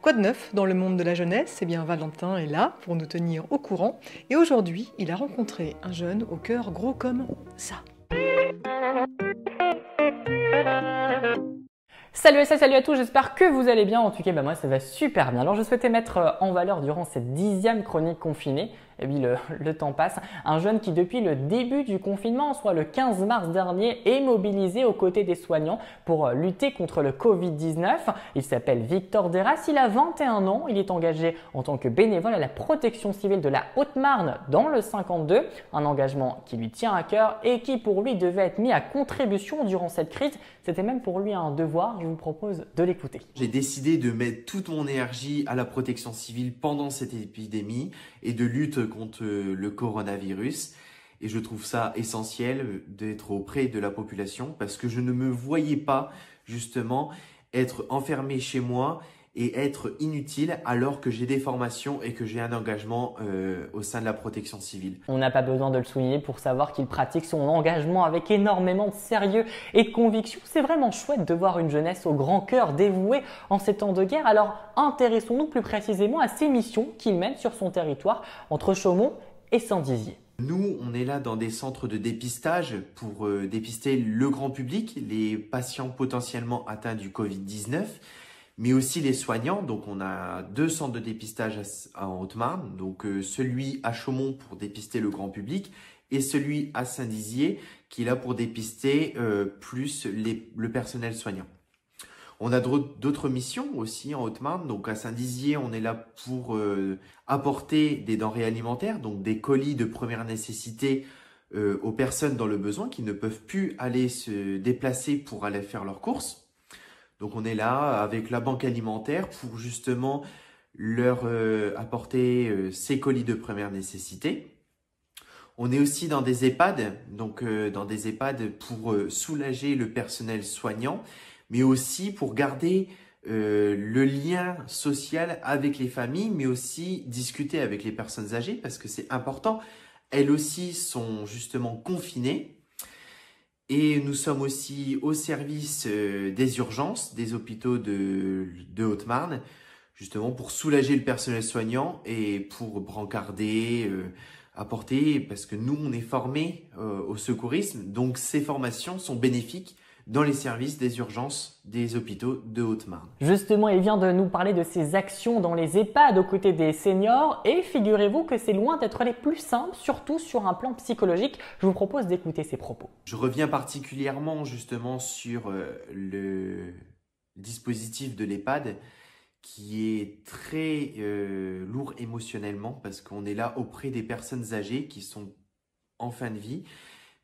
Quoi de neuf dans le monde de la jeunesse? Eh bien, Valentin est là pour nous tenir au courant. Et aujourd'hui, il a rencontré un jeune au cœur gros comme ça. Salut à tous, j'espère que vous allez bien. En tout cas, moi ça va super bien. Alors je souhaitais mettre en valeur durant cette 10e chronique confinée, et oui le temps passe, un jeune qui depuis le début du confinement, soit le 15 mars dernier, est mobilisé aux côtés des soignants pour lutter contre le Covid-19. Il s'appelle Victor Deras, il a 21 ans, il est engagé en tant que bénévole à la protection civile de la Haute-Marne dans le 52, un engagement qui lui tient à cœur et qui pour lui devait être mis à contribution durant cette crise. C'était même pour lui un devoir. Je vous propose de l'écouter. J'ai décidé de mettre toute mon énergie à la protection civile pendant cette épidémie et de lutte contre le coronavirus. Et je trouve ça essentiel d'être auprès de la population parce que je ne me voyais pas justement être enfermé chez moi et être inutile alors que j'ai des formations et que j'ai un engagement au sein de la protection civile. On n'a pas besoin de le souligner pour savoir qu'il pratique son engagement avec énormément de sérieux et de conviction. C'est vraiment chouette de voir une jeunesse au grand cœur dévouée en ces temps de guerre. Alors intéressons-nous plus précisément à ces missions qu'il mène sur son territoire entre Chaumont et Saint-Dizier. Nous, on est là dans des centres de dépistage pour dépister le grand public, les patients potentiellement atteints du Covid-19, mais aussi les soignants. Donc, on a 2 centres de dépistage en Haute-Marne, donc celui à Chaumont pour dépister le grand public et celui à Saint-Dizier qui est là pour dépister plus le personnel soignant. On a d'autres missions aussi en Haute-Marne. Donc à Saint-Dizier, on est là pour apporter des denrées alimentaires, donc des colis de première nécessité aux personnes dans le besoin qui ne peuvent plus aller se déplacer pour aller faire leurs courses. Donc on est là avec la banque alimentaire pour justement leur apporter ces colis de première nécessité. On est aussi dans des EHPAD, donc dans des EHPAD pour soulager le personnel soignant, mais aussi pour garder le lien social avec les familles, mais aussi discuter avec les personnes âgées parce que c'est important. Elles aussi sont justement confinées. Et nous sommes aussi au service des urgences, des hôpitaux de Haute-Marne, justement pour soulager le personnel soignant et pour brancarder, apporter, parce que nous, on est formés au secourisme, donc ces formations sont bénéfiques dans les services des urgences des hôpitaux de Haute-Marne. Justement, il vient de nous parler de ses actions dans les EHPAD aux côtés des seniors et figurez-vous que c'est loin d'être les plus simples, surtout sur un plan psychologique. Je vous propose d'écouter ses propos. Je reviens particulièrement justement sur le dispositif de l'EHPAD qui est très lourd émotionnellement parce qu'on est là auprès des personnes âgées qui sont en fin de vie.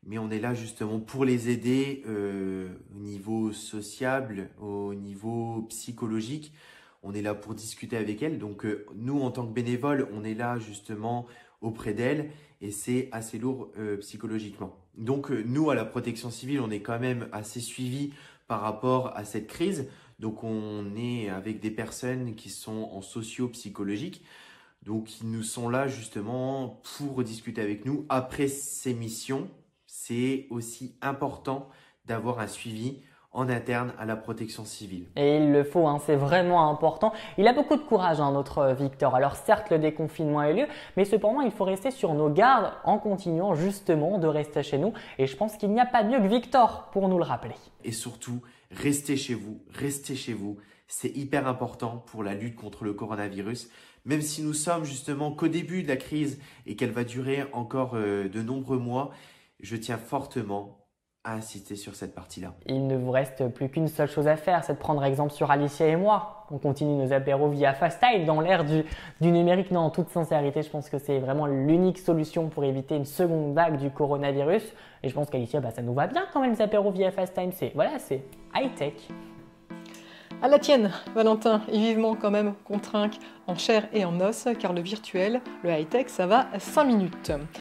Mais on est là justement pour les aider au niveau sociable, au niveau psychologique. On est là pour discuter avec elles. Donc nous, en tant que bénévoles, on est là justement auprès d'elles et c'est assez lourd psychologiquement. Donc nous, à la protection civile, on est quand même assez suivis par rapport à cette crise. Donc on est avec des personnes qui sont en socio-psychologique. Donc ils nous sont là justement pour discuter avec nous après ces missions. C'est aussi important d'avoir un suivi en interne à la protection civile. Et il le faut, c'est vraiment important. Il a beaucoup de courage, notre Victor. Alors certes, le déconfinement a eu lieu, mais cependant, il faut rester sur nos gardes en continuant justement de rester chez nous. Et je pense qu'il n'y a pas mieux que Victor pour nous le rappeler. Et surtout, restez chez vous, restez chez vous. C'est hyper important pour la lutte contre le coronavirus. Même si nous sommes justement qu'au début de la crise et qu'elle va durer encore de nombreux mois, je tiens fortement à insister sur cette partie-là. Il ne vous reste plus qu'une seule chose à faire, c'est de prendre exemple sur Alicia et moi. On continue nos apéros via FaceTime dans l'ère du numérique. Non, en toute sincérité, je pense que c'est vraiment l'unique solution pour éviter une seconde vague du coronavirus. Et je pense qu'Alicia, ça nous va bien quand même les apéros via FaceTime. C'est high-tech. À la tienne, Valentin, et vivement quand même qu'on trinque en chair et en os, car le virtuel, le high-tech, ça va 5 minutes.